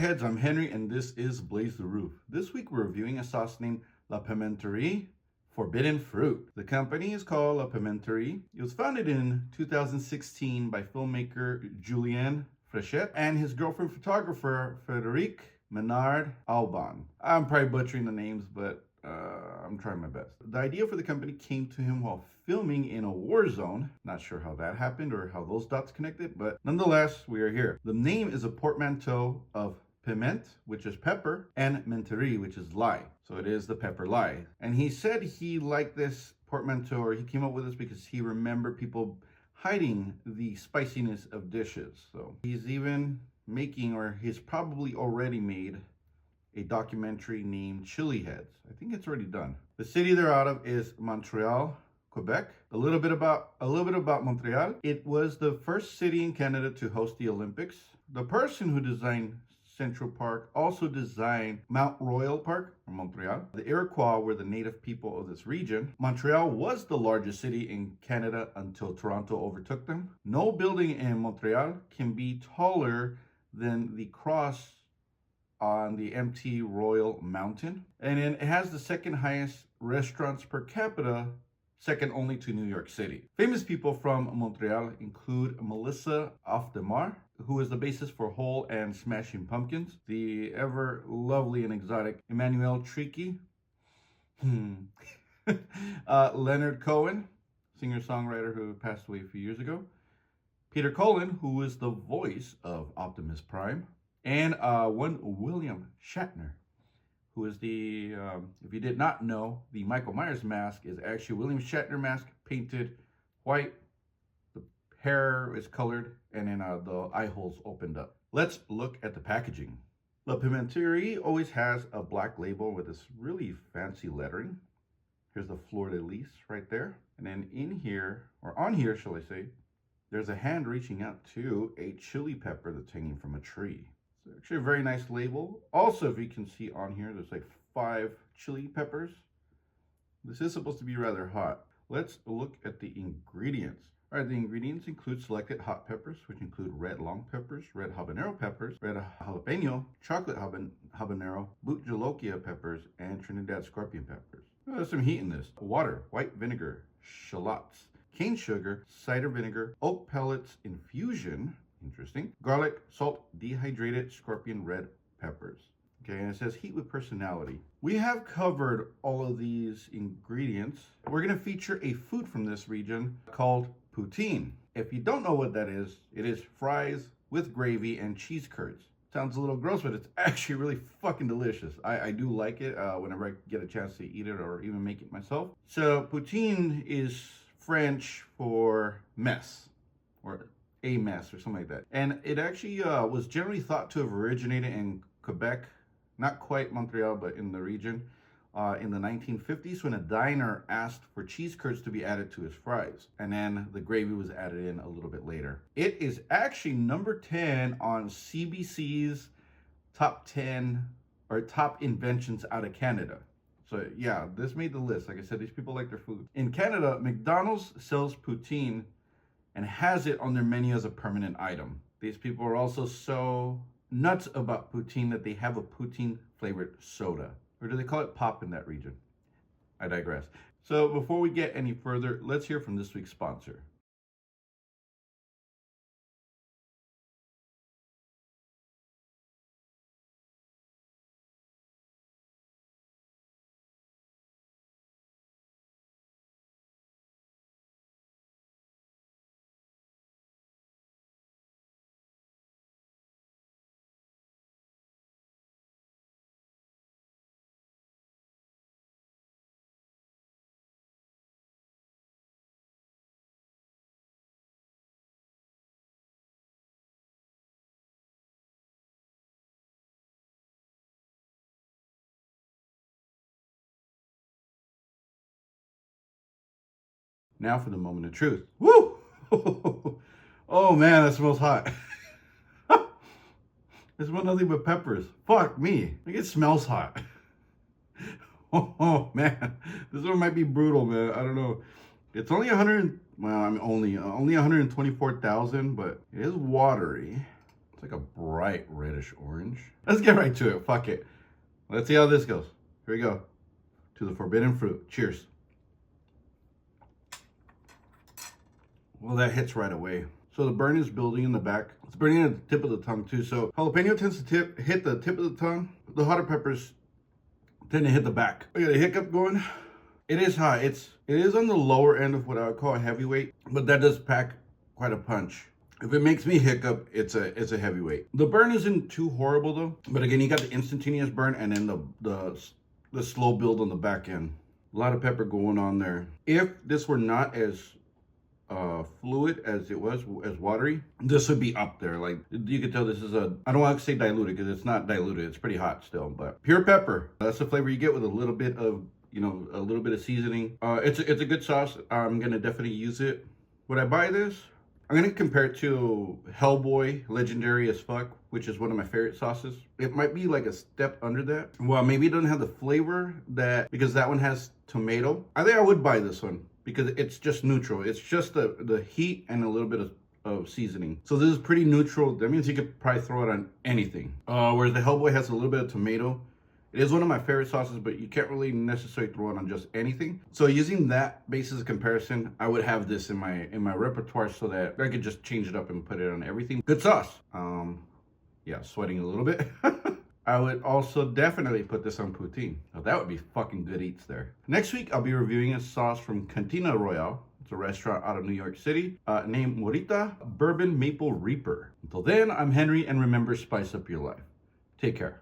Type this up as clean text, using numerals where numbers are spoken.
Heads, I'm Henry, and this is Blaze the Roof. This week we're reviewing a sauce named La Pimenterie Forbidden Fruit. The company is called La Pimenterie. It was founded in 2016 by filmmaker Julien Fréchette and his girlfriend photographer Frédéric Menard Alban. I'm probably butchering the names, but I'm trying my best. The idea for the company came to him while filming in a war zone. Not sure how that happened or how those dots connected, but nonetheless, we are here. The name is a portmanteau of piment, which is pepper, and menterie, which is lie. So it is the pepper lie. And he said he liked this portmanteau, or he came up with this because he remembered people hiding the spiciness of dishes. So he's even making, or he's probably already made, a documentary named Chili Heads. I think it's already done. The city they're out of is Montreal, Quebec. A little bit about Montreal. It was the first city in Canada to host the Olympics. The person who designed Central Park also designed Mount Royal Park in Montreal. The Iroquois were the native people of this region. Montreal was the largest city in Canada until Toronto overtook them. No building in Montreal can be taller than the cross on the empty Royal Mountain. And then it has the second highest restaurants per capita, second only to New York City. Famous people from Montreal include Melissa Off-the-Mar, who is the basis for Hole and Smashing Pumpkins, the ever lovely and exotic Emmanuel Tricky, Leonard Cohen, singer-songwriter who passed away a few years ago, Peter Cullen, who is the voice of Optimus Prime, and one William Shatner, who is the, if you did not know, the Michael Myers mask is actually William Shatner mask painted white. The hair is colored, and then the eye holes opened up. Let's look at the packaging. La Pimenterie always has a black label with this really fancy lettering. Here's the fleur de lis right there. And then in here, or on here, shall I say, there's a hand reaching out to a chili pepper that's hanging from a tree. It's actually a very nice label. Also, if you can see on here, there's like 5 chili peppers. This is supposed to be rather hot. Let's look at the ingredients. All right, the ingredients include selected hot peppers, which include red long peppers, red habanero peppers, red jalapeno, chocolate habanero, boot jolokia peppers, and Trinidad scorpion peppers. Oh, there's some heat in this. Water, white vinegar, shallots, cane sugar, cider vinegar, oak pellets infusion, interesting, garlic, salt, dehydrated scorpion red peppers. Okay, and it says heat with personality. We have covered all of these ingredients. We're going to feature a food from this region called poutine. If you don't know what that is, it is fries with gravy and cheese curds. Sounds a little gross, but it's actually really fucking delicious. I do like it whenever I get a chance to eat it or even make it myself. So poutine is French for mess, or a mess, or something like that. And it actually was generally thought to have originated in Quebec, not quite Montreal, but in the region, in the 1950s when a diner asked for cheese curds to be added to his fries. And then the gravy was added in a little bit later. It is actually number 10 on CBC's top 10 or top inventions out of Canada. So yeah, this made the list. Like I said, these people like their food. In Canada, McDonald's sells poutine and has it on their menu as a permanent item. These people are also so nuts about poutine that they have a poutine flavored soda. Or do they call it pop in that region? I digress. So before we get any further, let's hear from this week's sponsor. Now for the moment of truth. Woo! Oh man, that smells hot. It smells nothing but peppers. Fuck me. Like, it smells hot. Oh man, this one might be brutal, man. I don't know. It's only 100. Well, I'm only 124,000, but it is watery. like a bright reddish orange. Let's get right to it. Fuck it. Let's see how this goes. Here we go. To the forbidden fruit. Cheers. Well, that hits right away. So the burn is building in the back. It's burning at the tip of the tongue too. So jalapeno tends to hit the tip of the tongue. The hotter peppers tend to hit the back. I got a hiccup going. It is hot. It is on the lower end of what I would call a heavyweight, but that does pack quite a punch. If it makes me hiccup, it's a heavyweight. The burn isn't too horrible though. But again, you got the instantaneous burn and then the slow build on the back end. A lot of pepper going on there. If this were not as fluid as it was, as watery, this would be up there. Like, you could tell this is I don't want to say diluted because it's not diluted. It's pretty hot still, but pure pepper. That's the flavor you get with a little bit of, you know, a little bit of seasoning. It's a good sauce. I'm gonna definitely use it. Would I buy this? I'm gonna compare it to Hellboy Legendary as Fuck, which is one of my favorite sauces. It might be like a step under that. Well, maybe it doesn't have the flavor because that one has tomato. I think I would buy this one because it's just neutral. It's just the heat and a little bit of seasoning. So this is pretty neutral. That means you could probably throw it on anything. Whereas the Hellboy has a little bit of tomato. It is one of my favorite sauces, but you can't really necessarily throw it on just anything. So using that basis of comparison, I would have this in my repertoire so that I could just change it up and put it on everything. Good sauce. Yeah, sweating a little bit. I would also definitely put this on poutine. Now, that would be fucking good eats there. Next week, I'll be reviewing a sauce from Cantina Royale. It's a restaurant out of New York City named Morita Bourbon Maple Reaper. Until then, I'm Henry, and remember, spice up your life. Take care.